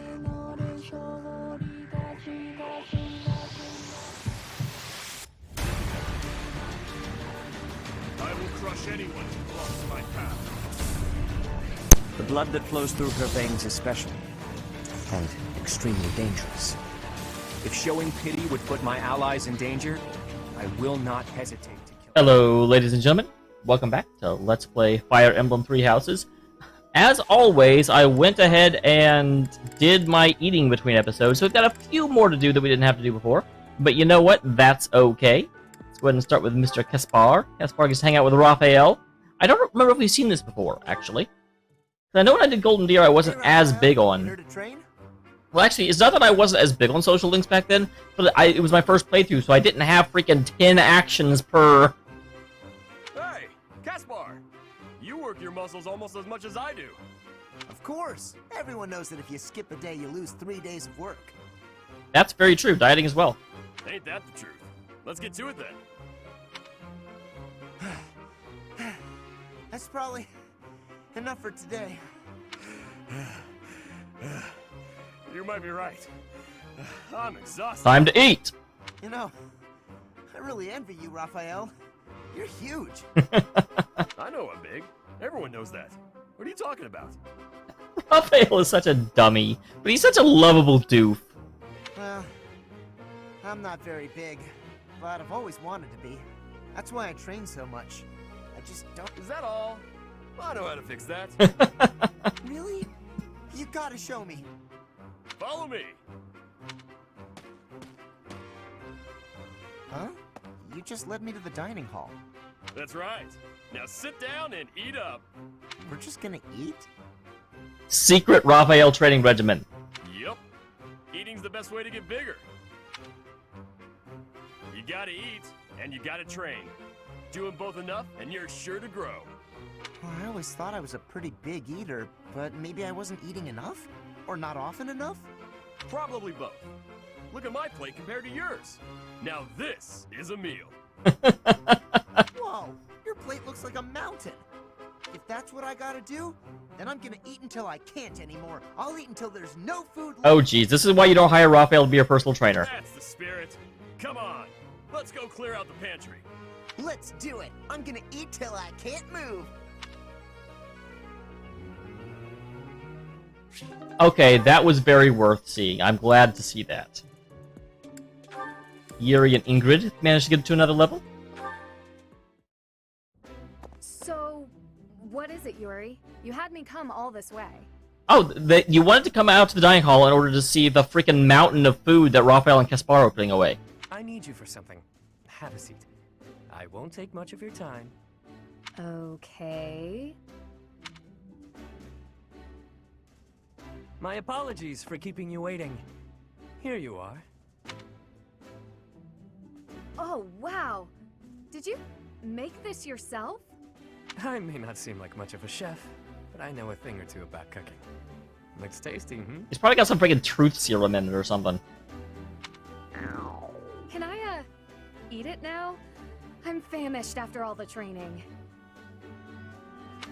I will crush anyone who blocks my path. The blood that flows through her veins is special, and extremely dangerous. If showing pity would put my allies in danger, I will not hesitate to kill. Hello, ladies and gentlemen. Welcome back to Let's Play Fire Emblem Three Houses. As always, I went ahead and did my eating between episodes, so we've got a few more to do that we didn't have to do before. But you know what? That's okay. Let's go ahead and start with Mr. Caspar. Caspar gets to hang out with Raphael. I don't remember if we've seen this before, actually. I know when I did Golden Deer, I wasn't as big on... Here to train? Well, actually, it's not that I wasn't as big on social links back then, but it was my first playthrough, so I didn't have freaking 10 actions per... Hey, Caspar! You work your muscles almost as much as I do. Of course. Everyone knows that if you skip a day, you lose 3 days of work. That's very true, dieting as well. Ain't that the truth? Let's get to it then. That's probably enough for today. You might be right. I'm exhausted. Time to eat! You know, I really envy you, Raphael. You're huge. I know I'm big. Everyone knows that. What are you talking about? Raphael is such a dummy, but he's such a lovable doof. Well, I'm not very big, but I've always wanted to be. That's why I train so much. I just don't... Is that all? I know how to fix that. Really? You gotta show me. Follow me. Huh? You just led me to the dining hall. That's right. Now sit down and eat up. We're just gonna eat? Secret Raphael training regimen. Yep. Eating's the best way to get bigger. You gotta eat, and you gotta train. Do them both enough, and you're sure to grow. Well, I always thought I was a pretty big eater, but maybe I wasn't eating enough? Or not often enough? Probably both. Look at my plate compared to yours. Now this is a meal. Whoa, your plate looks like a mountain. If that's what I gotta do, then I'm gonna eat until I can't anymore. I'll eat until there's no food left. Oh geez, this is why you don't hire Raphael to be your personal trainer. That's the spirit. Come on, let's go clear out the pantry. Let's do it. I'm gonna eat till I can't move. Okay, that was very worth seeing. I'm glad to see that. Yuri and Ingrid managed to get to another level. So, what is it, Yuri? You had me come all this way. Oh, you wanted to come out to the dining hall in order to see the freaking mountain of food that Raphael and Caspar are putting away. I need you for something. Have a seat. I won't take much of your time. Okay. My apologies for keeping you waiting. Here you are. Oh, wow. Did you make this yourself? I may not seem like much of a chef, but I know a thing or two about cooking. Looks tasty, hmm? He's probably got some freaking truth serum in it or something. Can I, eat it now? I'm famished after all the training.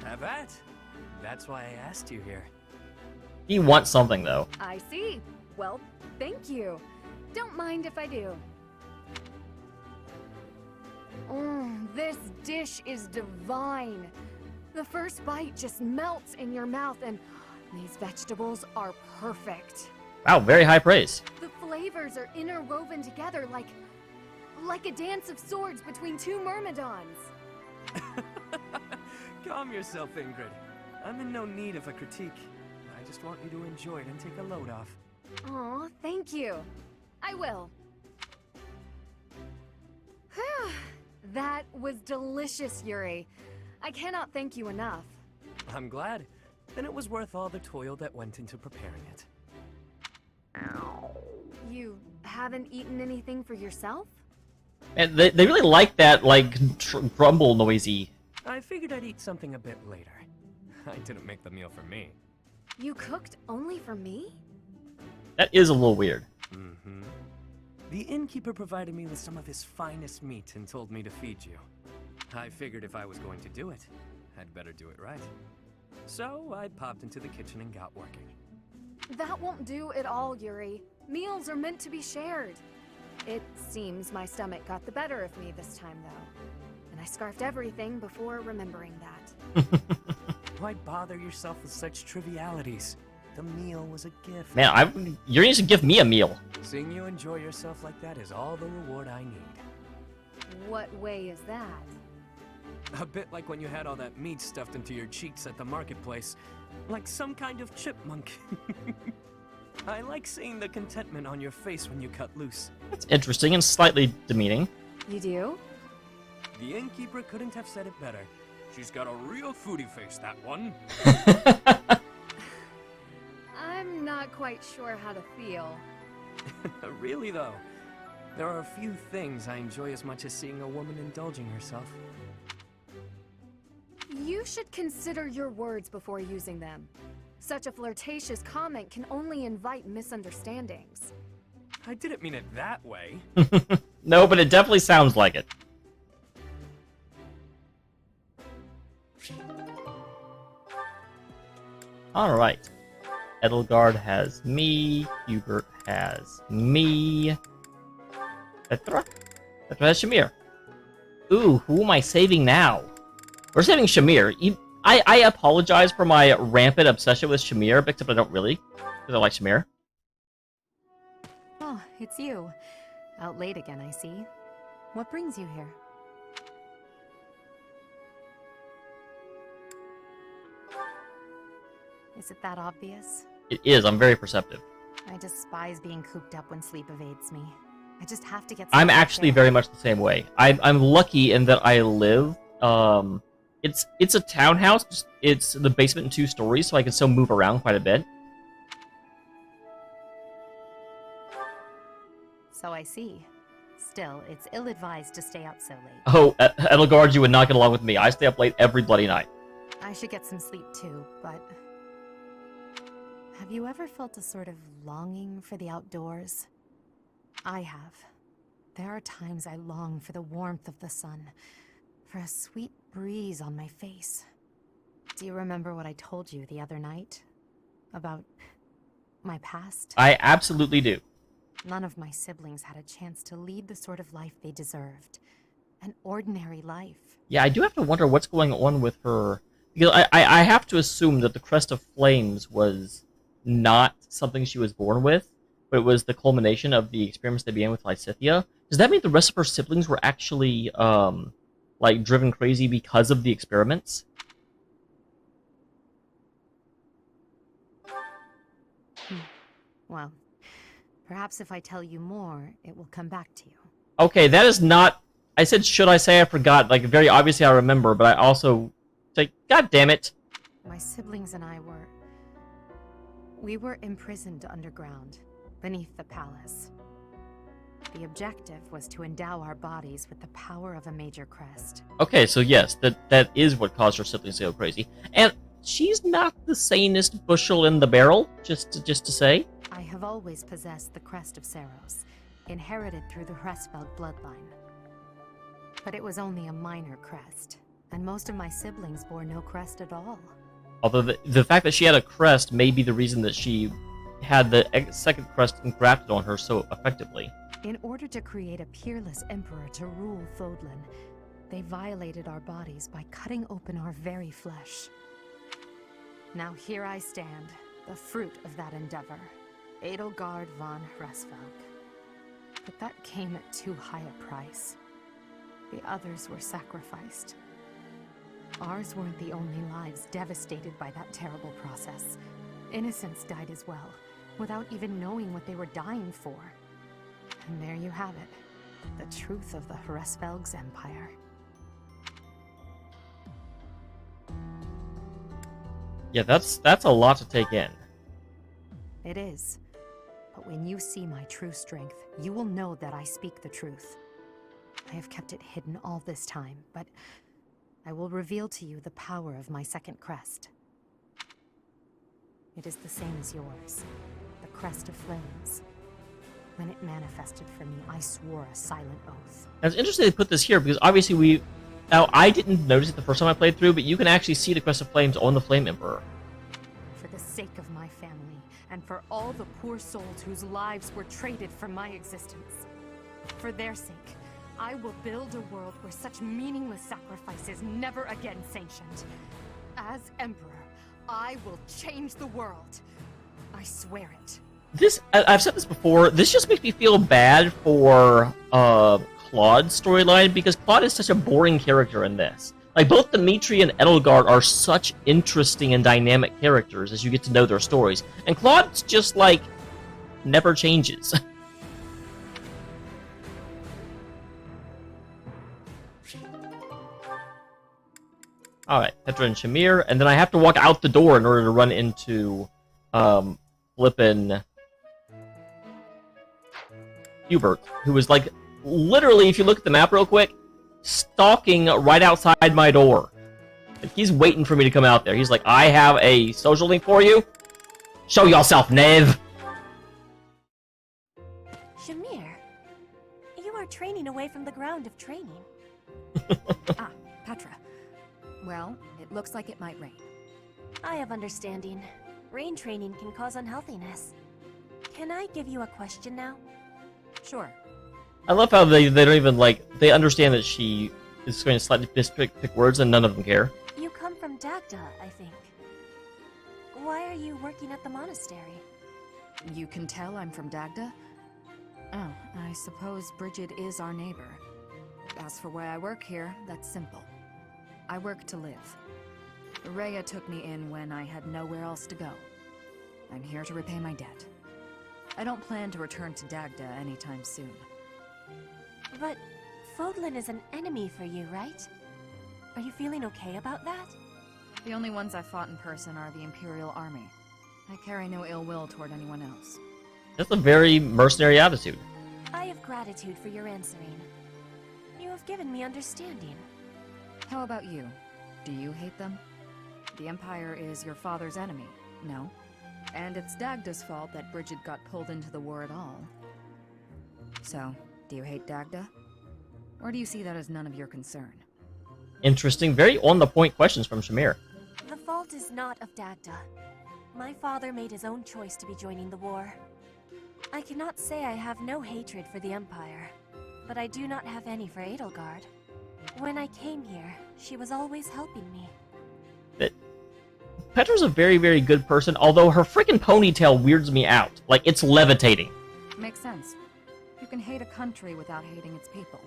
Have at. That's why I asked you here. He wants something, though. I see. Well, thank you. Don't mind if I do. This dish is divine. The first bite just melts in your mouth, and these vegetables are perfect. Wow, very high praise. The flavors are interwoven together like a dance of swords between two myrmidons. Calm yourself, Ingrid. I'm in no need of a critique. I just want you to enjoy it and take a load off. Aw, thank you. I will. That was delicious, Yuri. I cannot thank you enough. I'm glad. Then it was worth all the toil that went into preparing it. You haven't eaten anything for yourself? And they really like that, like, grumble noisy. I figured I'd eat something a bit later. I didn't make the meal for me. You cooked only for me? That is a little weird. Mm-hmm. The innkeeper provided me with some of his finest meat and told me to feed you. I figured if I was going to do it, I'd better do it right. So I popped into the kitchen and got working. That won't do at all, Yuri. Meals are meant to be shared. It seems my stomach got the better of me this time, though. And I scarfed everything before remembering that. Why bother yourself with such trivialities? The meal was a gift. Man, Yuri needs to give me a meal. Seeing you enjoy yourself like that is all the reward I need. What way is that? A bit like when you had all that meat stuffed into your cheeks at the marketplace. Like some kind of chipmunk. I like seeing the contentment on your face when you cut loose. That's interesting and slightly demeaning. You do? The innkeeper couldn't have said it better. She's got a real foodie face, that one. I'm not quite sure how to feel. Really, though. There are a few things I enjoy as much as seeing a woman indulging herself. You should consider your words before using them. Such a flirtatious comment can only invite misunderstandings. I didn't mean it that way. No, but it definitely sounds like it. Alright. Edelgard has me. Hubert has me. Petra? Petra has Shamir. Ooh, who am I saving now? We're saving Shamir. I apologize for my rampant obsession with Shamir, except I don't really, because I like Shamir. Oh, it's you. Out late again, I see. What brings you here? Is it that obvious? It is. I'm very perceptive. I despise being cooped up when sleep evades me. I just have to get some I'm actually very much the same way. I'm lucky in that I live. It's a townhouse. It's the basement and 2 stories, so I can still move around quite a bit. So I see. Still, it's ill-advised to stay up so late. Oh, Edelgard, you would not get along with me. I stay up late every bloody night. I should get some sleep too, but... Have you ever felt a sort of longing for the outdoors? I have. There are times I long for the warmth of the sun, for a sweet breeze on my face. Do you remember what I told you the other night? About my past? I absolutely do. None of my siblings had a chance to lead the sort of life they deserved. An ordinary life. Yeah, I do have to wonder what's going on with her. Because I have to assume that the Crest of Flames was not something she was born with, but it was the culmination of the experiments they began with Lysithea. Does that mean the rest of her siblings were actually, like, driven crazy because of the experiments? Well, perhaps if I tell you more, it will come back to you. Okay, that is not... I said, should I say I forgot? Like, very obviously I remember, but I also... say, God damn it! My siblings and I were... We were imprisoned underground, beneath the palace. The objective was to endow our bodies with the power of a major crest. Okay, so yes, that is what caused her siblings to go crazy. And she's not the sanest bushel in the barrel, just to say. I have always possessed the crest of Saros, inherited through the Hresvelg bloodline. But it was only a minor crest, and most of my siblings bore no crest at all. Although the fact that she had a crest may be the reason that she had the second crest engrafted on her so effectively. In order to create a peerless emperor to rule Thodlin, they violated our bodies by cutting open our very flesh. Now here I stand, the fruit of that endeavor, Edelgard von Hresvelg. But that came at too high a price. The others were sacrificed. Ours weren't the only lives devastated by that terrible process. Innocents died as well, without even knowing what they were dying for. And there you have it, the truth of the Hresvelg's empire. Yeah, that's a lot to take in. It is. But when you see my true strength, you will know that I speak the truth. I have kept it hidden all this time, but I will reveal to you the power of my second crest. It is the same as yours, the Crest of Flames. When it manifested for me, I swore a silent oath. Now, it's interesting they put this here, because obviously Now, I didn't notice it the first time I played through, but you can actually see the Crest of Flames on the Flame Emperor. For the sake of my family, and for all the poor souls whose lives were traded for my existence. For their sake, I will build a world where such meaningless sacrifice is never again sanctioned. As Emperor, I will change the world. I swear it. This, I've said this before, this just makes me feel bad for Claude's storyline, because Claude is such a boring character in this. Like, both Dimitri and Edelgard are such interesting and dynamic characters as you get to know their stories. And Claude's just, like, never changes. Alright, Petra and Shamir, and then I have to walk out the door in order to run into, flippin' Hubert, who is, like, literally, if you look at the map real quick, stalking right outside my door. Like, he's waiting for me to come out there. He's like, I have a social link for you. Show yourself, Nev! Shamir, you are training away from the ground of training. Ah, Petra. Well, it looks like it might rain. I have understanding. Rain training can cause unhealthiness. Can I give you a question now? Sure. I love how they don't even, like, they understand that she is going to slightly pick words and none of them care. You come from Dagda, I think. Why are you working at the monastery? You can tell I'm from Dagda? Oh, I suppose Bridget is our neighbor. As for why I work here, that's simple. I work to live. Rhea took me in when I had nowhere else to go. I'm here to repay my debt. I don't plan to return to Dagda anytime soon. But Fodlan is an enemy for you, right? Are you feeling okay about that? The only ones I've fought in person are the Imperial Army. I carry no ill will toward anyone else. That's a very mercenary attitude. I have gratitude for your answering. You have given me understanding. How about you? Do you hate them? The Empire is your father's enemy, no? And it's Dagda's fault that Bridget got pulled into the war at all. So, do you hate Dagda? Or do you see that as none of your concern? Interesting, very on-the-point questions from Shamir. The fault is not of Dagda. My father made his own choice to be joining the war. I cannot say I have no hatred for the Empire, but I do not have any for Edelgard. When I came here, she was always helping me. Petra's a very, very good person, although her freaking ponytail weirds me out. Like, it's levitating. Makes sense. You can hate a country without hating its people.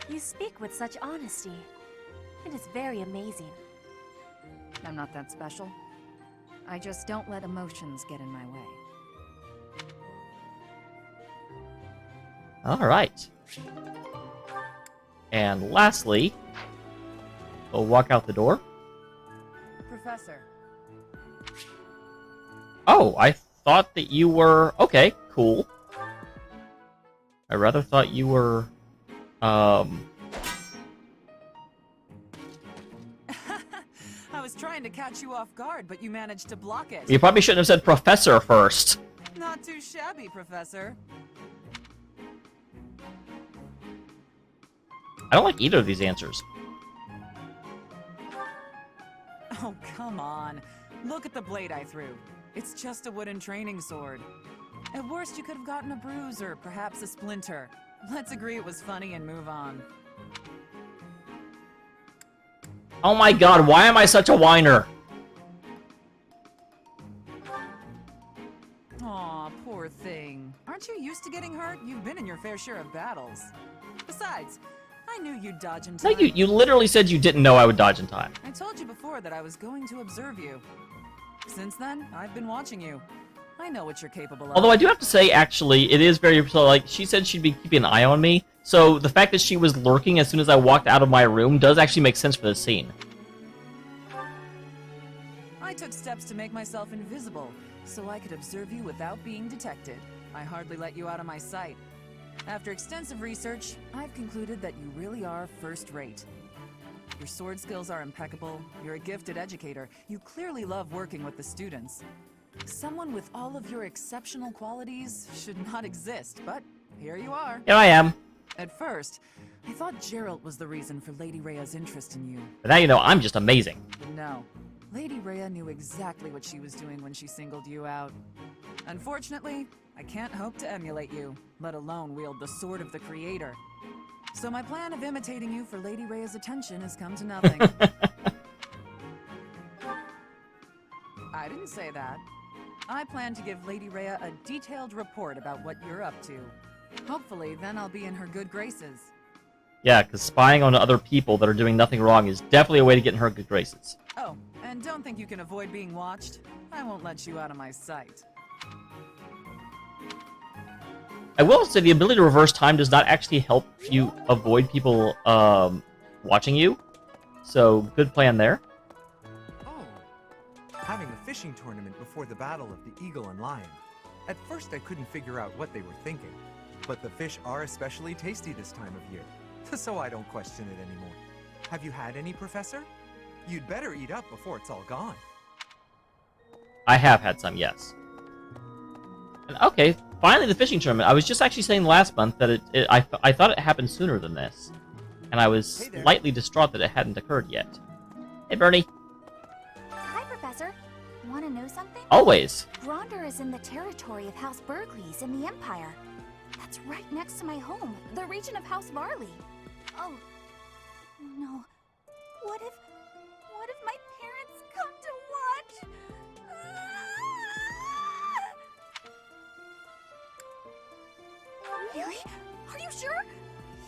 You speak with such honesty. It is very amazing. I'm not that special. I just don't let emotions get in my way. Alright. And lastly, we'll walk out the door. Professor. Oh, I thought that you were... Okay, cool. I rather thought you were... I was trying to catch you off guard, but you managed to block it. You probably shouldn't have said Professor first. Not too shabby, Professor. I don't like either of these answers. Oh, come on. Look at the blade I threw. It's just a wooden training sword. At worst, you could have gotten a bruise or perhaps a splinter. Let's agree it was funny and move on. Oh my god, why am I such a whiner? Aw, poor thing. Aren't you used to getting hurt? You've been in your fair share of battles. Besides, I knew you'd dodge in No, time. you literally said you didn't know I would dodge in time. I told you before that I was going to observe you. Since then, I've been watching you. I know what you're capable of. Although I do have to say, actually, it is very... So, like, she said she'd be keeping an eye on me, so the fact that she was lurking as soon as I walked out of my room does actually make sense for this scene. I took steps to make myself invisible, so I could observe you without being detected. I hardly let you out of my sight. After extensive research, I've concluded that you really are first-rate. Your sword skills are impeccable, you're a gifted educator, you clearly love working with the students. Someone with all of your exceptional qualities should not exist, but here you are. Here I am. At first, I thought Geralt was the reason for Lady Rhea's interest in you. But now you know I'm just amazing. No. Lady Rhea knew exactly what she was doing when she singled you out. Unfortunately, I can't hope to emulate you, let alone wield the sword of the Creator. So my plan of imitating you for Lady Rhea's attention has come to nothing. I didn't say that. I plan to give Lady Rhea a detailed report about what you're up to. Hopefully, then I'll be in her good graces. Yeah, because spying on other people that are doing nothing wrong is definitely a way to get in her good graces. Oh, and don't think you can avoid being watched. I won't let you out of my sight. I will say the ability to reverse time does not actually help you avoid people watching you. So, good plan there. Oh, having a fishing tournament before the Battle of the Eagle and Lion. At first I couldn't figure out what they were thinking, but the fish are especially tasty this time of year, so I don't question it anymore. Have you had any, Professor? You'd better eat up before it's all gone. I have had some, yes. And okay, finally the fishing tournament. I was just actually saying last month that I thought it happened sooner than this. And I was slightly distraught that it hadn't occurred yet. Hey, Bernie. Hi, Professor. Want to know something? Always. Gronder is in the territory of House Bergles in the Empire. That's right next to my home, the region of House Varley. Oh, no. What if my parents come to watch? Really? Are you sure?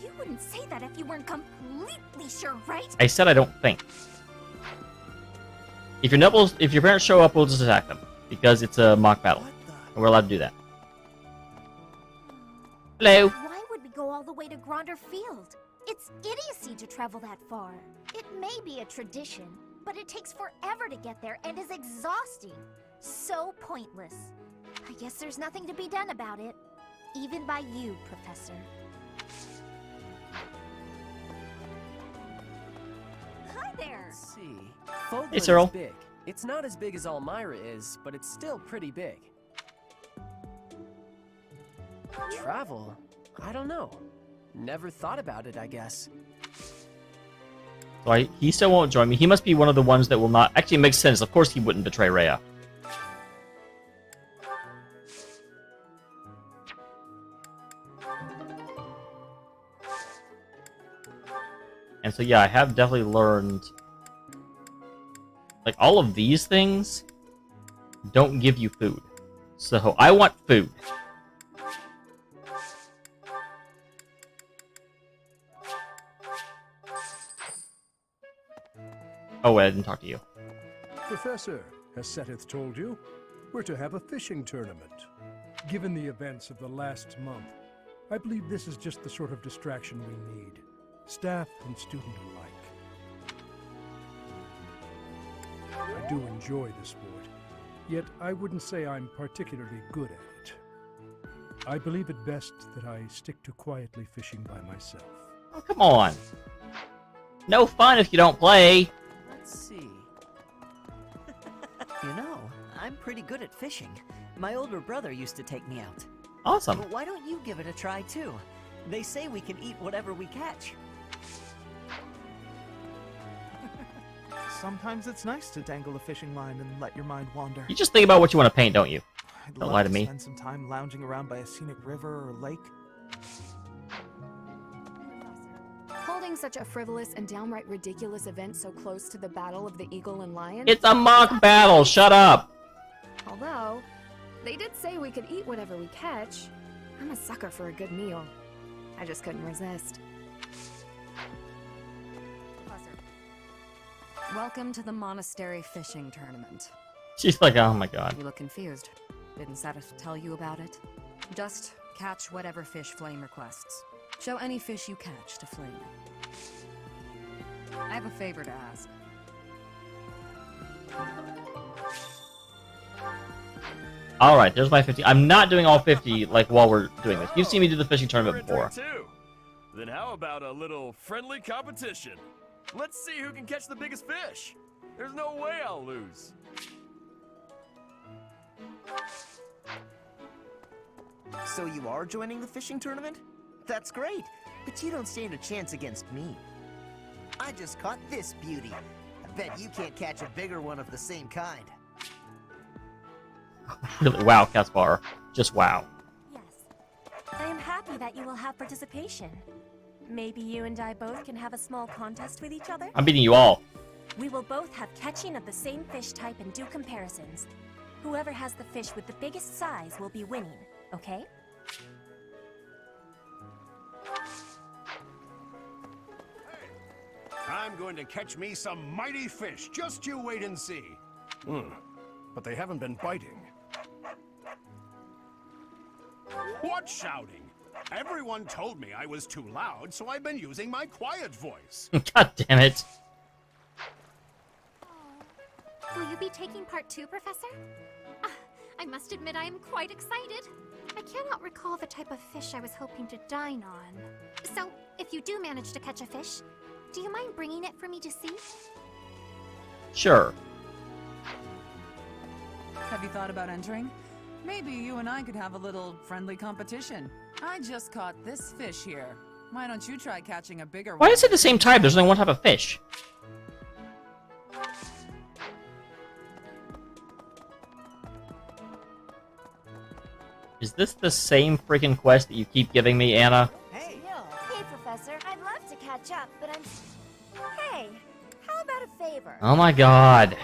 You wouldn't say that if you weren't completely sure, right? I said I don't think. If your parents show up, we'll just attack them. Because it's a mock battle. And we're allowed to do that. Hello. Why would we go all the way to Gronder Field? It's idiocy to travel that far. It may be a tradition, but it takes forever to get there and is exhausting. So pointless. I guess there's nothing to be done about it. Even by you, Professor. Hi there! Let's see. Fogland Hey, Cyril. is big. It's not as big as Elmira is, but it's still pretty big. Travel? I don't know. Never thought about it, I guess. So he still won't join me. He must be one of the ones that will not... Actually, it makes sense. Of course he wouldn't betray Rhea. And so, yeah, I have definitely learned... Like, all of these things don't give you food. So, I want food. Oh, wait, I didn't talk to you. Professor, has Seteth told you? We're to have a fishing tournament. Given the events of the last month, I believe this is just the sort of distraction we need. Staff and student alike. I do enjoy the sport, yet I wouldn't say I'm particularly good at it. I believe it best that I stick to quietly fishing by myself. Oh, come on. No fun if you don't play. Let's see. You know, I'm pretty good at fishing. My older brother used to take me out. Awesome. But why don't you give it a try too? They say we can eat whatever we catch. Sometimes it's nice to dangle a fishing line and let your mind wander. You just think about what you want to paint, don't you? I'd Don't love lie to me. Spend some time lounging around by a scenic river or lake. Holding such a frivolous and downright ridiculous event so close to the Battle of the Eagle and Lion? It's a mock battle, shut up! Although, they did say we could eat whatever we catch. I'm a sucker for a good meal. I just couldn't resist. Welcome to the Monastery Fishing Tournament. She's like, oh my god. You look confused. Didn't Seteth tell you about it? Just catch whatever fish Flame requests. Show any fish you catch to Flame. I have a favor to ask. Alright, there's my 50. I'm not doing all 50, like, while we're doing this. You've seen me do the fishing tournament before. Too. Then how about a little friendly competition? Let's see who can catch the biggest fish. There's no way I'll lose. So you are joining the fishing tournament? That's great, but you don't stand a chance against me. I just caught this beauty, a Bet you can't catch a bigger one of the same kind. Really? Wow, Caspar. Just wow. Yes. I am happy that you will have participation. Maybe you and I both can have a small contest with each other? I'm beating you all. We will both have catching of the same fish type and do comparisons. Whoever has the fish with the biggest size will be winning, okay? I'm going to catch me some mighty fish. Just you wait and see. But they haven't been biting. What shouting? Everyone told me I was too loud, so I've been using my quiet voice. God damn it. Will you be taking part 2, Professor? I must admit I am quite excited. I cannot recall the type of fish I was hoping to dine on. So, if you do manage to catch a fish, do you mind bringing it for me to see? Sure. Have you thought about entering? Maybe you and I could have a little friendly competition. I just caught this fish here. Why don't you try catching a bigger one? Why is it the same type? There's only one type of fish. Is this the same freaking quest that you keep giving me, Anna? Hey, Professor. I'd love to catch up, but I'm... Hey, how about a favor? Oh my god.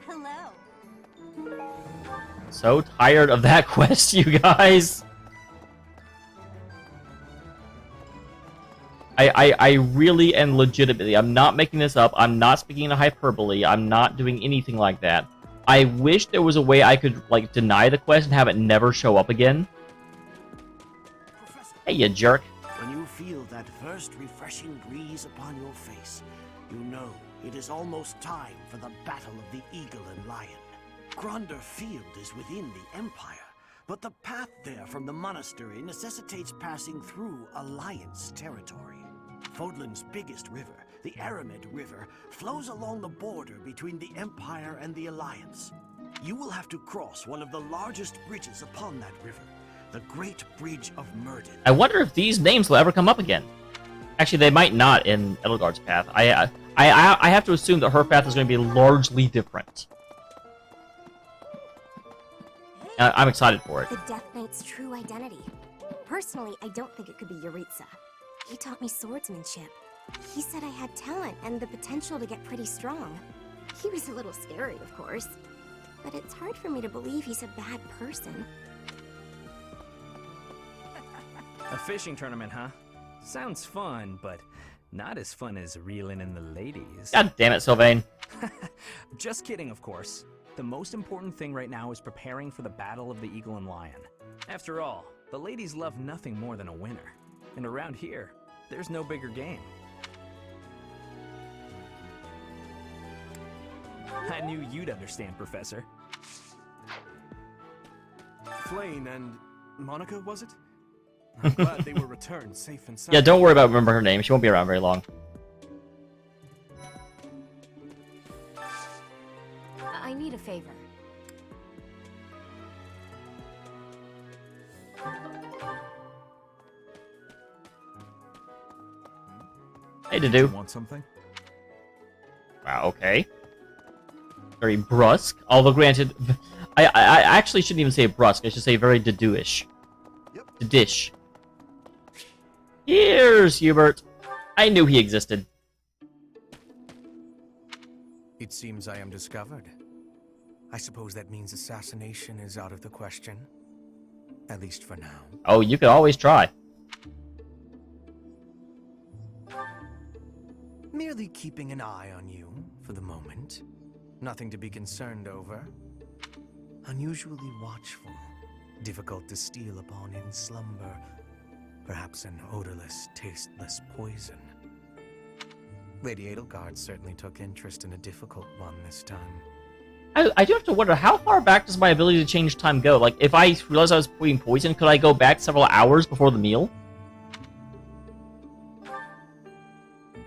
Hello. So tired of that quest, you guys. I really and legitimately, I'm not making this up, I'm not speaking in a hyperbole, I'm not doing anything like that. I wish there was a way I could, like, deny the quest and have it never show up again. Hey, you jerk. When you feel that first refreshing breeze upon your face, you know it is almost time for the battle of the Eagle and Lion. Gronder Field is within the Empire, but the path there from the monastery necessitates passing through Alliance territory. Fodlan's biggest river, the Aramid River, flows along the border between the Empire and the Alliance. You will have to cross one of the largest bridges upon that river, the Great Bridge of Murden. I wonder if these names will ever come up again. Actually, they might not in Edelgard's path. I have to assume that her path is going to be largely different. I'm excited for it. The Death Knight's true identity. Personally, I don't think it could be Yaritza. He taught me swordsmanship. He said I had talent and the potential to get pretty strong. He was a little scary, of course. But it's hard for me to believe he's a bad person. A fishing tournament, huh? Sounds fun, but not as fun as reeling in the ladies. God damn it, Sylvain. Just kidding, of course. The most important thing right now is preparing for the Battle of the Eagle and Lion. After all, the ladies love nothing more than a winner. And around here, there's no bigger game. I knew you'd understand, Professor. Flayn and Monica, was it? I'm glad they were returned safe and sound. Yeah, don't worry about remembering her name. She won't be around very long. I need a favor. Hey, Dudu. Want something? Wow, okay. Very brusque. Although, granted, I actually shouldn't even say brusque. I should say very Dudu-ish. Yep. Dudish. Here's Hubert. I knew he existed. It seems I am discovered. I suppose that means assassination is out of the question. At least for now. Oh, you could always try. Merely keeping an eye on you, for the moment. Nothing to be concerned over. Unusually watchful. Difficult to steal upon in slumber. Perhaps an odorless, tasteless poison. Lady Edelgard certainly took interest in a difficult one this time. I do have to wonder, how far back does my ability to change time go? Like, if I realized I was putting poison, could I go back several hours before the meal?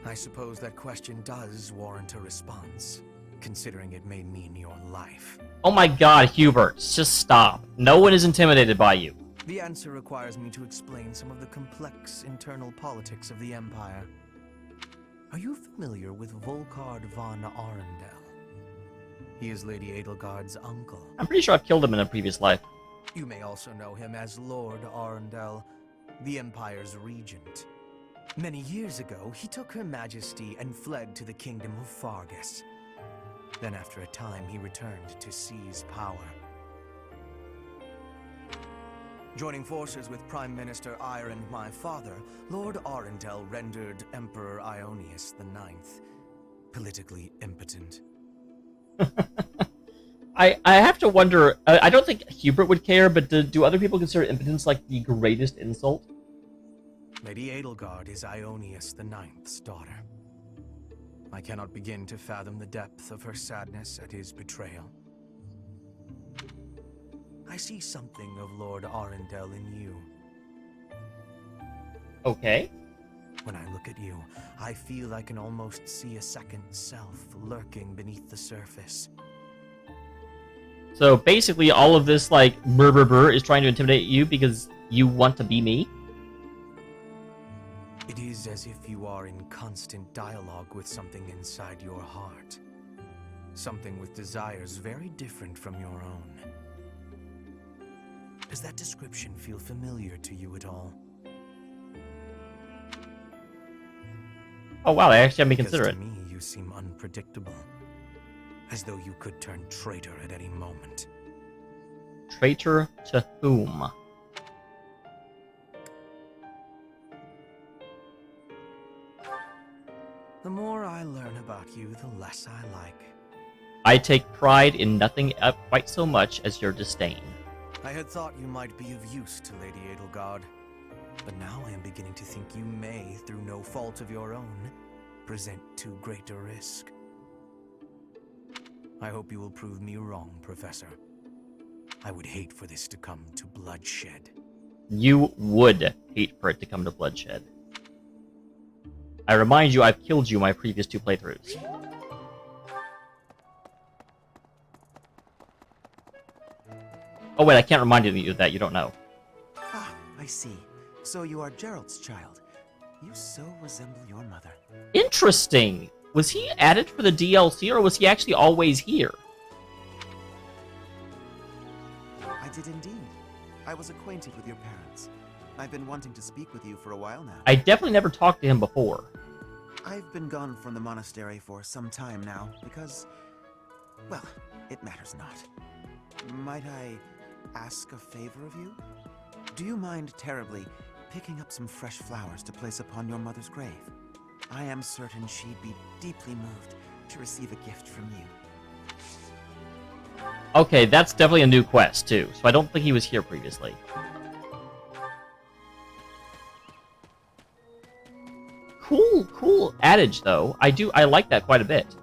I suppose that question does warrant a response, considering it may mean your life. Oh my god, Hubert, just stop. No one is intimidated by you. The answer requires me to explain some of the complex internal politics of the Empire. Are you familiar with Volkard von Arundel? He is Lady Edelgard's uncle. I'm pretty sure I've killed him in a previous life. You may also know him as Lord Arundel, the Empire's regent. Many years ago, he took Her Majesty and fled to the Kingdom of Fargus. Then after a time, he returned to seize power. Joining forces with Prime Minister Iron, my father, Lord Arundel rendered Emperor Ionius IX politically impotent. I have to wonder, I don't think Hubert would care, but do other people consider impotence like the greatest insult? Lady Edelgard is Ionius IX's daughter. I cannot begin to fathom the depth of her sadness at his betrayal. I see something of Lord Arundel in you. Okay. When I look at you, I feel I can almost see a second self lurking beneath the surface. So basically all of this, like, brr is trying to intimidate you because you want to be me? It is as if you are in constant dialogue with something inside your heart. Something with desires very different from your own. Does that description feel familiar to you at all? Oh wow, they actually had me consider it. To me, you seem unpredictable. As though you could turn traitor at any moment. Traitor to whom? The more I learn about you, the less I like. I take pride in nothing quite so much as your disdain. I had thought you might be of use to Lady Edelgard, but now I am beginning to think you may, through no fault of your own, present too great a risk. I hope you will prove me wrong, Professor. I would hate for this to come to bloodshed. You would hate for it to come to bloodshed. I remind you, I've killed you my previous 2 playthroughs. Oh wait, I can't remind you of that, you don't know. Ah, I see. So you are Gerald's child. You so resemble your mother. Interesting! Was he added for the DLC, or was he actually always here? I did indeed. I was acquainted with your parents. I've been wanting to speak with you for a while now. I definitely never talked to him before. I've been gone from the monastery for some time now, because... well, it matters not. Might I ask a favor of you? Do you mind terribly picking up some fresh flowers to place upon your mother's grave? I am certain she'd be deeply moved to receive a gift from you. Okay, that's definitely a new quest, too, so I don't think he was here previously. Cool adage, though. I like that quite a bit.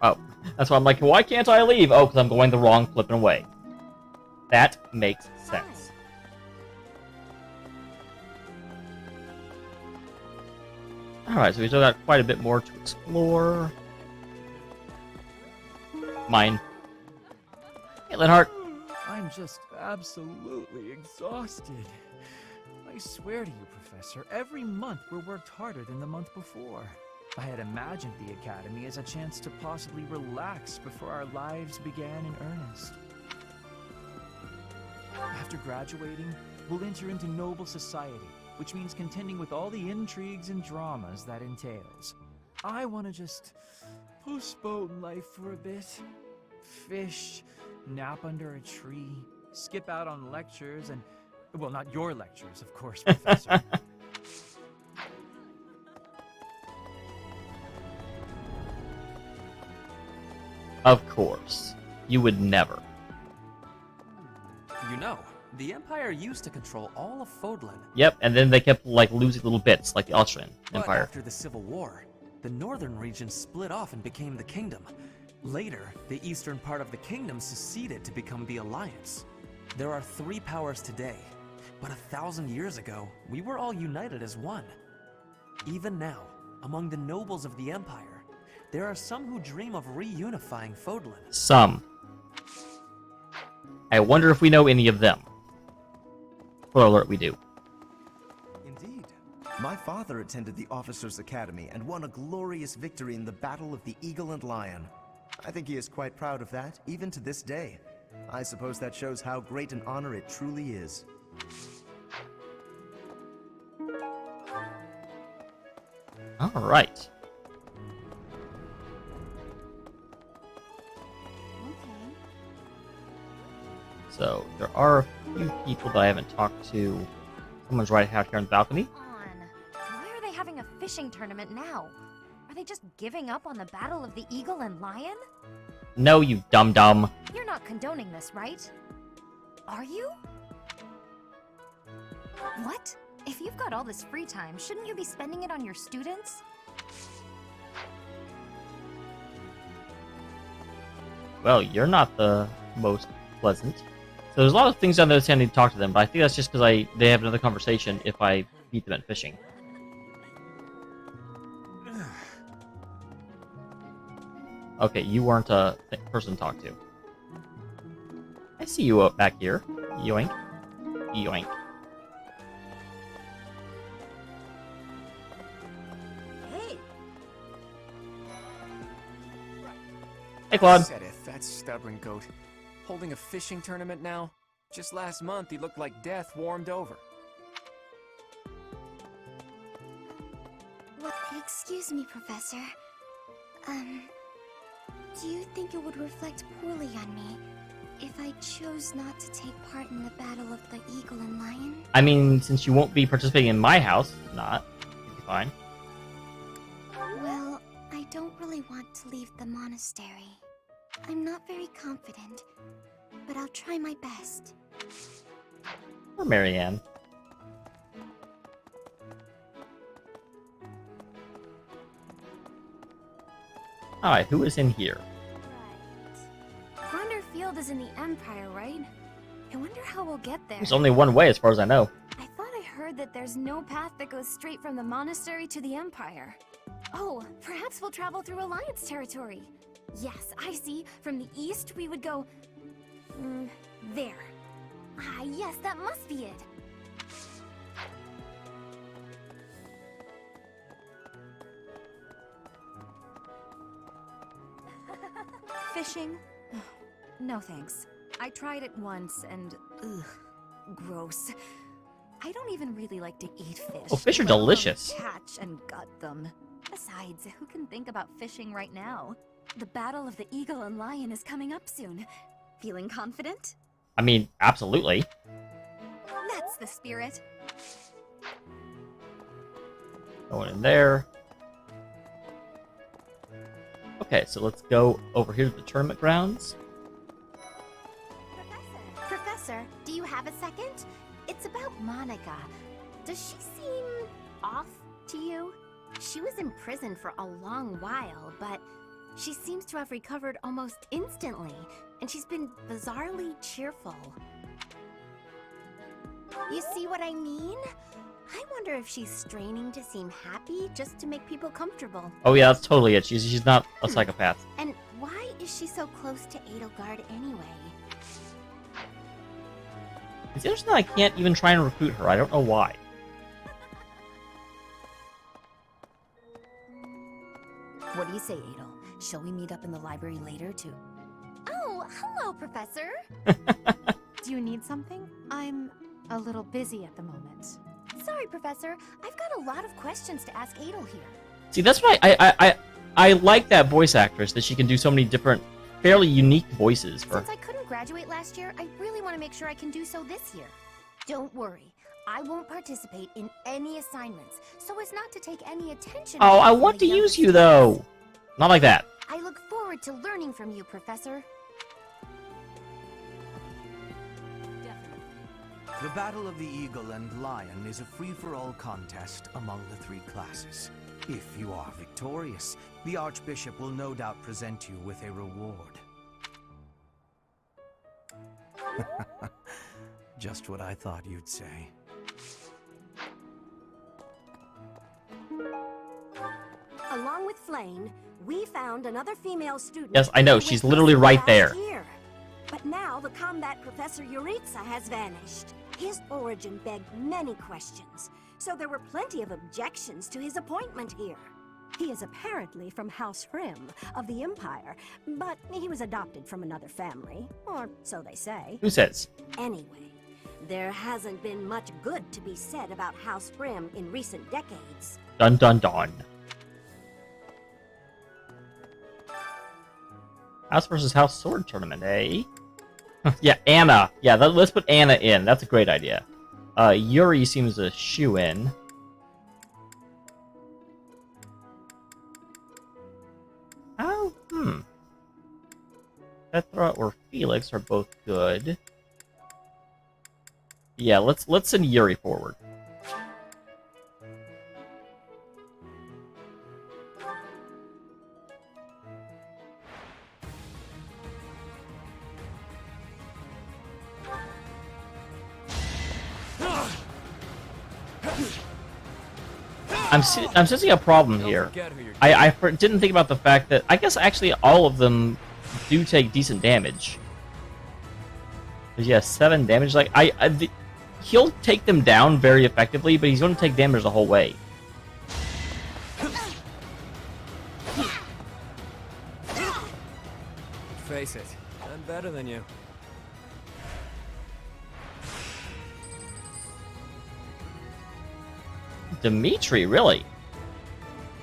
Oh, that's why I'm like, why can't I leave? Oh, because I'm going the wrong flipping way. That makes sense. Alright, so we still got quite a bit more to explore. Mine. Hey, Linhart. I'm just absolutely exhausted. I swear to you, Professor, every month we're worked harder than the month before. I had imagined the Academy as a chance to possibly relax before our lives began in earnest. After graduating, we'll enter into noble society, which means contending with all the intrigues and dramas that entails. I want to just postpone life for a bit. Fish, nap under a tree, skip out on lectures, and... well, not your lectures, of course, Professor. Of course. You would never. You know, the Empire used to control all of Fodlan. Yep, and then they kept, like, losing little bits, like the Austrian Empire. But after the Civil War, the northern region split off and became the Kingdom. Later, the eastern part of the Kingdom seceded to become the Alliance. There are 3 powers today, but 1,000 years ago, we were all united as one. Even now, among the nobles of the Empire, there are some who dream of reunifying Fodlan. Some. I wonder if we know any of them. Spoiler alert, we do. Indeed. My father attended the Officers' Academy and won a glorious victory in the Battle of the Eagle and Lion. I think he is quite proud of that, even to this day. I suppose that shows how great an honor it truly is. Alright. So, there are a few people that I haven't talked to. Someone's right out here on the balcony. Why are they having a fishing tournament now? Are they just giving up on the Battle of the Eagle and Lion? No, you dum-dum. You're not condoning this, right? Are you? What? If you've got all this free time, shouldn't you be spending it on your students? Well, you're not the most pleasant. So there's a lot of things down there that I need to talk to them, but I think that's just because they have another conversation if I beat them at fishing. Okay, you weren't a person to talk to. I see you up back here. Yoink. Yoink. Hey! Hey, Claude. Sedith, that stubborn goat. Holding a fishing tournament now? Just last month, he looked like death warmed over. What? Excuse me, Professor. Do you think it would reflect poorly on me if I chose not to take part in the Battle of the Eagle and Lion? I mean, since you won't be participating in my house, not. You'll be fine. Well, I don't really want to leave the monastery. I'm not very confident, but I'll try my best. Or Marianne. Alright, who is in here? Gronder Field is in the Empire, right? I wonder how we'll get there. There's only one way, as far as I know. I thought I heard that there's no path that goes straight from the monastery to the Empire. Oh, perhaps we'll travel through Alliance territory. Yes, I see. From the east, we would go... there. Ah, yes, that must be it. Fishing? No thanks. I tried it once and... ugh, gross. I don't even really like to eat fish. Oh, fish are let alone delicious. Catch and gut them. Besides, who can think about fishing right now? The Battle of the Eagle and Lion is coming up soon. Feeling confident? I mean, absolutely. That's the spirit. Going in there. Okay, so let's go over here to the tournament grounds. Professor, do you have a second? It's about Monica. Does she seem off to you? She was in prison for a long while, but she seems to have recovered almost instantly, and she's been bizarrely cheerful. You see what I mean? I wonder if she's straining to seem happy just to make people comfortable. Oh yeah, that's totally it. She's not a psychopath. And why is she so close to Edelgard anyway? It's interesting that I can't even try and recruit her. I don't know why. What do you say, Adel? Shall we meet up in the library later to... Oh, hello, Professor! Do you need something? I'm a little busy at the moment. Sorry, Professor. I've got a lot of questions to ask Adel here. See, that's why I like that voice actress, that she can do so many different, fairly unique voices. For... Since I couldn't graduate last year, I really want to make sure I can do so this year. Don't worry. I won't participate in any assignments, so as not to take any attention... Oh, I want to use you, though! Not like that. I look forward to learning from you, Professor. The Battle of the Eagle and Lion is a free-for-all contest among the three classes. If you are victorious, the Archbishop will no doubt present you with a reward. Just what I thought you'd say. Along with Flame, we found another female student. Yes, I know. who She's went literally missing right last there. year. But now the combat Professor Yuritsa has vanished. His origin begged many questions. so there were plenty of objections to his appointment here. He is apparently from House Hrim of the Empire, but he was adopted from another family, or so they say. Who says? Anyway, there hasn't been much good to be said about House Hrim in recent decades. Dun dun dun. House versus House Sword tournament, eh? Yeah, Anna. Yeah, let's put Anna in. That's a great idea. Yuri seems a shoe-in. Oh, Petra or Felix are both good. Yeah, let's send Yuri forward. I'm sensing a problem here. I didn't think about the fact that I guess actually all of them do take decent damage. Yeah, 7 damage. Like he'll take them down very effectively, but he's going to take damage the whole way. Face it, I'm better than you. Dimitri, really?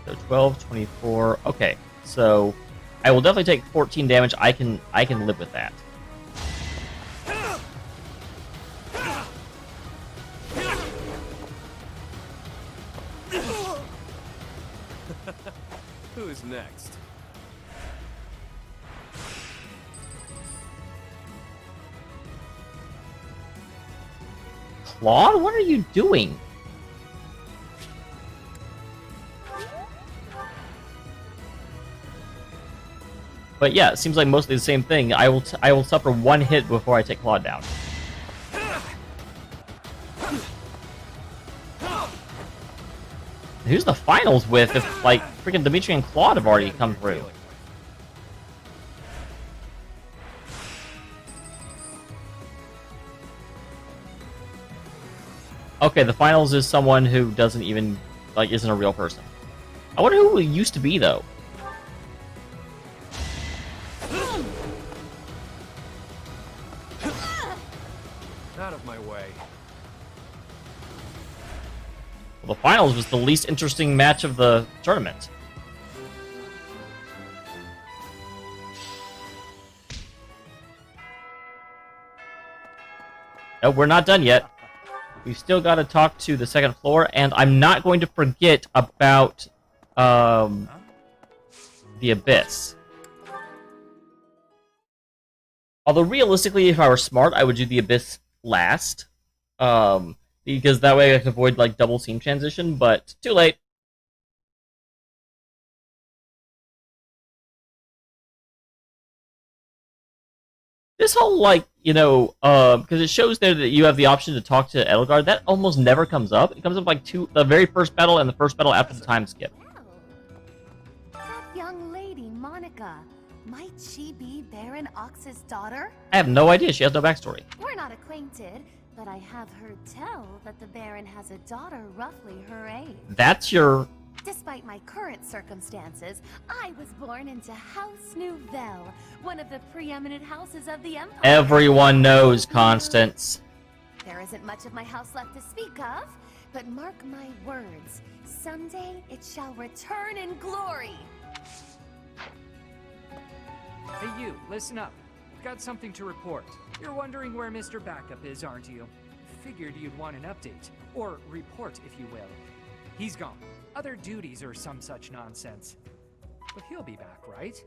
So 12, 24. Okay, so I will definitely take 14 damage. I can live with that. Who's next? Claude, what are you doing? But yeah, it seems like mostly the same thing. I will suffer 1 hit before I take Claude down. Who's the finals with if, like, freaking Dimitri and Claude have already come through? Okay, the finals is someone who doesn't even, like, isn't a real person. I wonder who it used to be, though. Out of my way. Well, the finals was the least interesting match of the tournament. No, we're not done yet. We've still got to talk to the second floor, and I'm not going to forget about the Abyss. Although realistically, if I were smart, I would do the Abyss last, because that way I can avoid like double scene transition. But too late. This whole, like, you know, because it shows there that you have the option to talk to Edelgard, that almost never comes up. It comes up like the very first battle and the first battle after the time skip. That young lady, Monica. Might she be Baron Ox's daughter? I have no idea. She has no backstory. We're not acquainted, but I have heard tell that the Baron has a daughter roughly her age. That's your... Despite my current circumstances, I was born into House Nouvelle, one of the preeminent houses of the Empire. Everyone knows Constance. There isn't much of my house left to speak of, but mark my words, someday it shall return in glory. Hey you, listen up. Got something to report. You're wondering where Mr. Backup is, aren't you? Figured you'd want an update. Or report, if you will. He's gone. Other duties or some such nonsense. But he'll be back, right?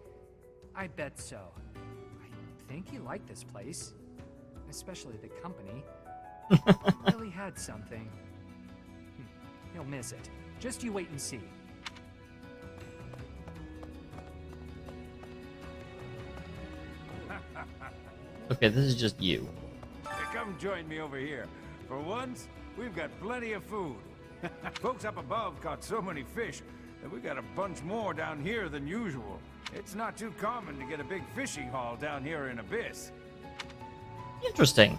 I bet so. I think he liked this place. Especially the company. Really had something. He'll miss it. Just you wait and see. Okay, this is just you. Hey, come join me over here. For once, we've got plenty of food. Folks up above caught so many fish that we got a bunch more down here than usual. It's not too common to get a big fishing haul down here in Abyss. Interesting.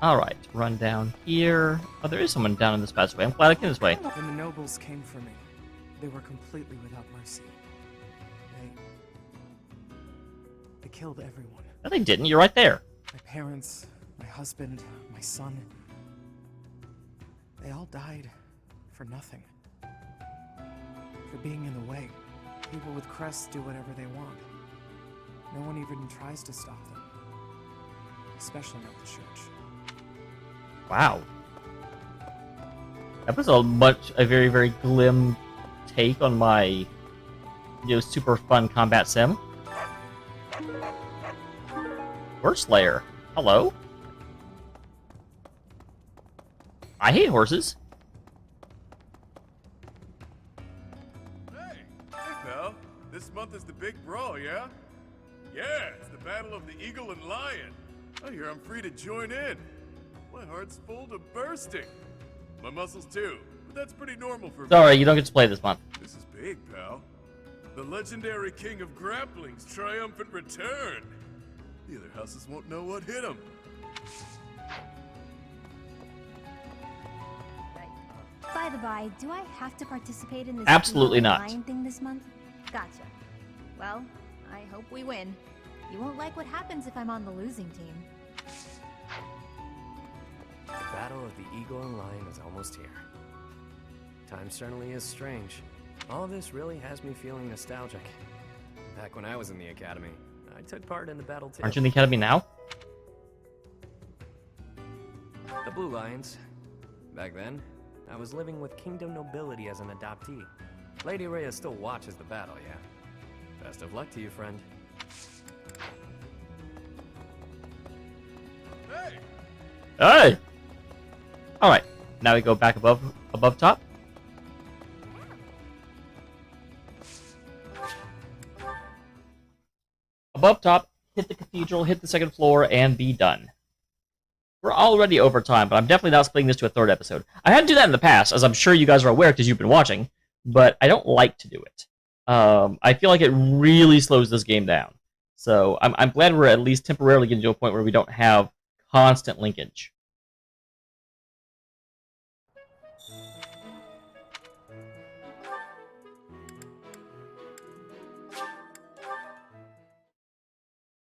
Alright, run down here. Oh, there is someone down in this passageway. I'm glad I came this way. When the nobles came for me, they were completely without mercy. They killed everyone. No, they didn't. You're right there. My parents, my husband, my son. They all died for nothing. For being in the way. People with crests do whatever they want. No one even tries to stop them. Especially not the church. Wow. That was a very, very glim take on my, super fun combat sim. Horse Slayer. Hello? I hate horses. Hey, pal. This month is the big brawl, yeah? Yeah, it's the Battle of the Eagle and Lion. I hear I'm free to join in. My heart's full to bursting. My muscles too, but that's pretty normal for me. Sorry, you don't get to play this month. This is big, pal. The legendary king of grappling's triumphant return. The other houses won't know what hit him. By the by, do I have to participate in this Absolutely not. Lion thing this month? Gotcha. Well, I hope we win. You won't like what happens if I'm on the losing team. The Battle of the Eagle and Lion is almost here. Time certainly is strange. All this really has me feeling nostalgic. Back when I was in the academy, I took part in the battle too. Aren't you in the academy now? The Blue Lions. Back then, I was living with kingdom nobility as an adoptee. Lady Rhea still watches the battle, yeah? Best of luck to you, friend. Hey! Alright, now we go back above top. Above top, hit the cathedral, hit the second floor, and be done. We're already over time, but I'm definitely not splitting this to a third episode. I had to do that in the past, as I'm sure you guys are aware because you've been watching, but I don't like to do it. I feel like it really slows this game down. So I'm glad we're at least temporarily getting to a point where we don't have constant linkage.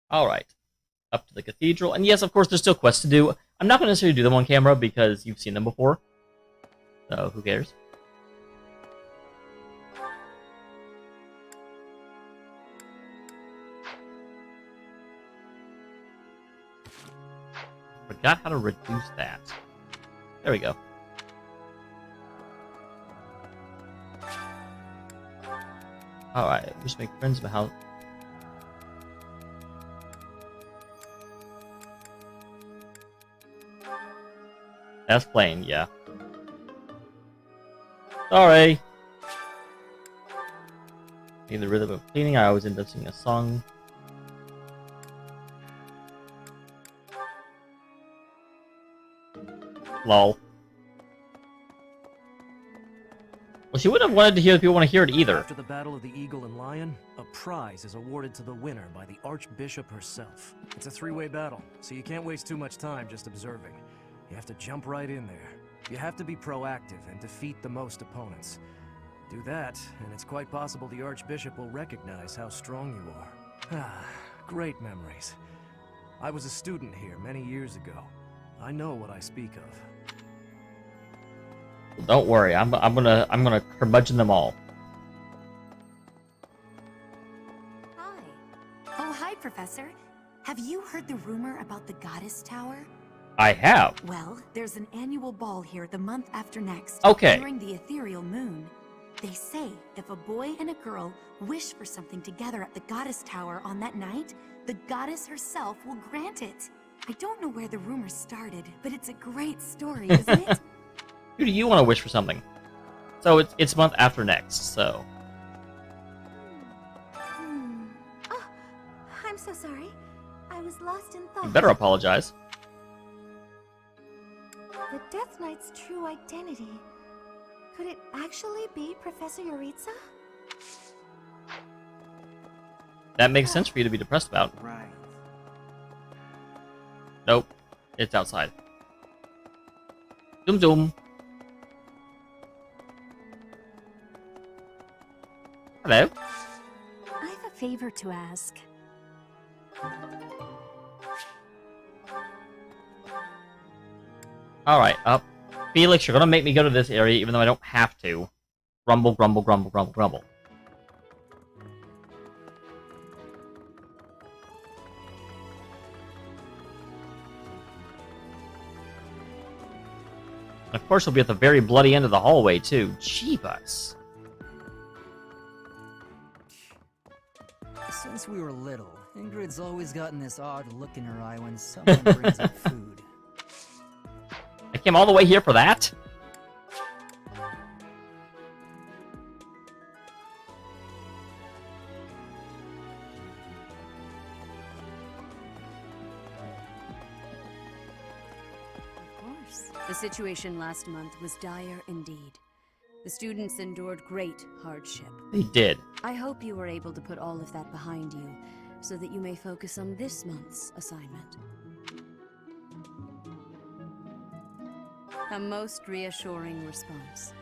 Alright, up to the cathedral. And yes, of course, there's still quests to do. I'm not going to necessarily do them on camera because you've seen them before. So, who cares? Forgot how to reduce that. There we go. Alright, just make friends with how... That's plain, yeah. Sorry! In the rhythm of cleaning, I always end up singing a song. Lol. Well, she wouldn't have wanted to hear the people want to hear it either. After the Battle of the Eagle and Lion, a prize is awarded to the winner by the Archbishop herself. It's a three-way battle, so you can't waste too much time just observing. You have to jump right in there. You have to be proactive and defeat the most opponents. Do that, and it's quite possible the Archbishop will recognize how strong you are. Ah, great memories. I was a student here many years ago. I know what I speak of. Don't worry, I'm gonna curmudgeon them all. Hi. Oh, hi, Professor. Have you heard the rumor about the Goddess Tower? I have. Well, there's an annual ball here the month after next. Okay. During the ethereal moon. They say if a boy and a girl wish for something together at the Goddess Tower on that night, the goddess herself will grant it. I don't know where the rumor started, but it's a great story, isn't it? Who do you want to wish for something? So it's month after next, so... Oh, I'm so sorry. I was lost in thought. You better apologize. The Death Knight's true identity. Could it actually be Professor Yuritsa? That makes sense for you to be depressed about. Right. Nope. It's outside. Zoom zoom. Hello. I have a favor to ask. Alright, up. Felix, you're gonna make me go to this area even though I don't have to. Grumble, grumble, grumble, grumble, grumble. Of course, we'll be at the very bloody end of the hallway, too. Jeebus. Since we were little, Ingrid's always gotten this odd look in her eye when someone brings her food. I came all the way here for that? The situation last month was dire indeed. The students endured great hardship. They did. I hope you were able to put all of that behind you, so that you may focus on this month's assignment. A most reassuring response.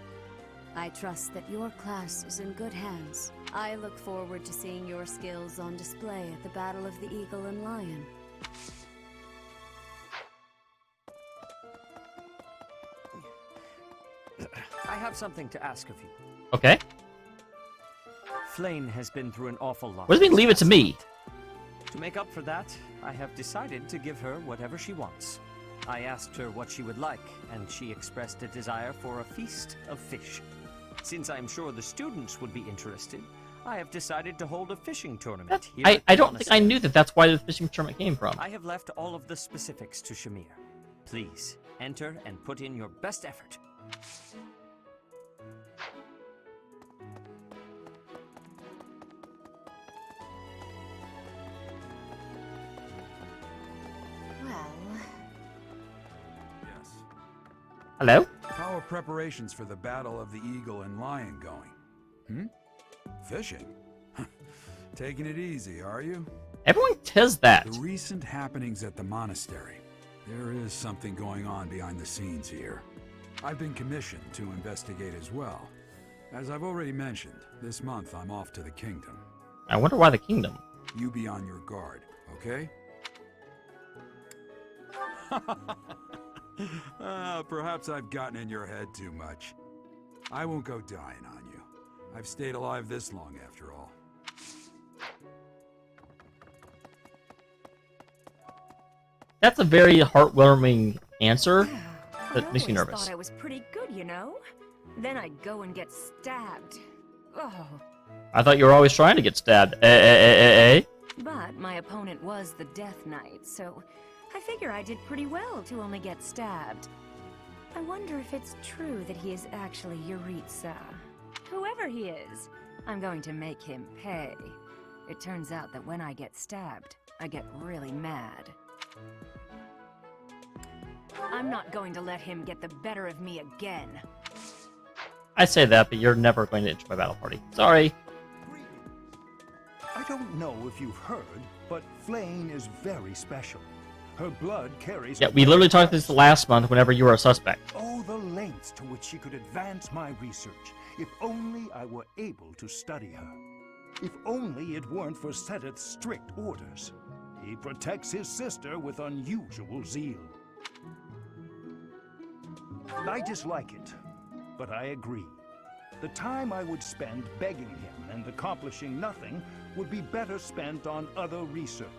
I trust that your class is in good hands. I look forward to seeing your skills on display at the Battle of the Eagle and Lion. I have something to ask of you. Okay. Flane has been through an awful lot. What does it mean, leave it to me? To make up for that, I have decided to give her whatever she wants. I asked her what she would like, and she expressed a desire for a feast of fish. Since I'm sure the students would be interested, I have decided to hold a fishing tournament here. I don't think I knew that that's why the fishing tournament came from. I have left all of the specifics to Shamir. Please, enter and put in your best effort. Hello? How are preparations for the Battle of the Eagle and Lion going? Fishing? Taking it easy, are you? Everyone says that. The recent happenings at the monastery. There is something going on behind the scenes here. I've been commissioned to investigate as well. As I've already mentioned, this month I'm off to the kingdom. I wonder why the kingdom. You be on your guard, okay? Perhaps I've gotten in your head too much. I won't go dying on you. I've stayed alive this long after all. That's a very heartwarming answer that makes me I nervous. thought I was pretty good, you know? Then I'd go and get stabbed. Oh. I thought you were always trying to get stabbed. Eh? But my opponent was the Death Knight, so I figure I did pretty well to only get stabbed. I wonder if it's true that he is actually Yuritsa. Whoever he is, I'm going to make him pay. It turns out that when I get stabbed, I get really mad. I'm not going to let him get the better of me again. I say that, but you're never going to enter my battle party. Sorry. I don't know if you've heard, but Flane is very special. Her blood carries... Yeah, we literally talked this last month whenever you were a suspect. Oh, the lengths to which she could advance my research. If only I were able to study her. If only it weren't for Sedith's strict orders. He protects his sister with unusual zeal. I dislike it, but I agree. The time I would spend begging him and accomplishing nothing would be better spent on other research.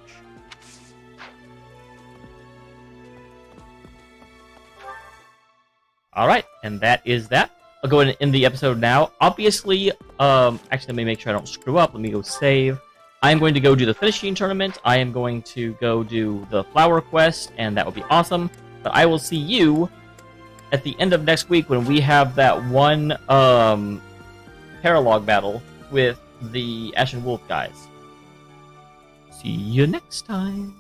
Alright, and that is that. I'll go ahead and end the episode now. Obviously, actually, let me make sure I don't screw up. Let me go save. I'm going to go do the finishing tournament. I am going to go do the flower quest, and that will be awesome. But I will see you at the end of next week when we have that one Paralgoue battle with the Ashen Wolf guys. See you next time.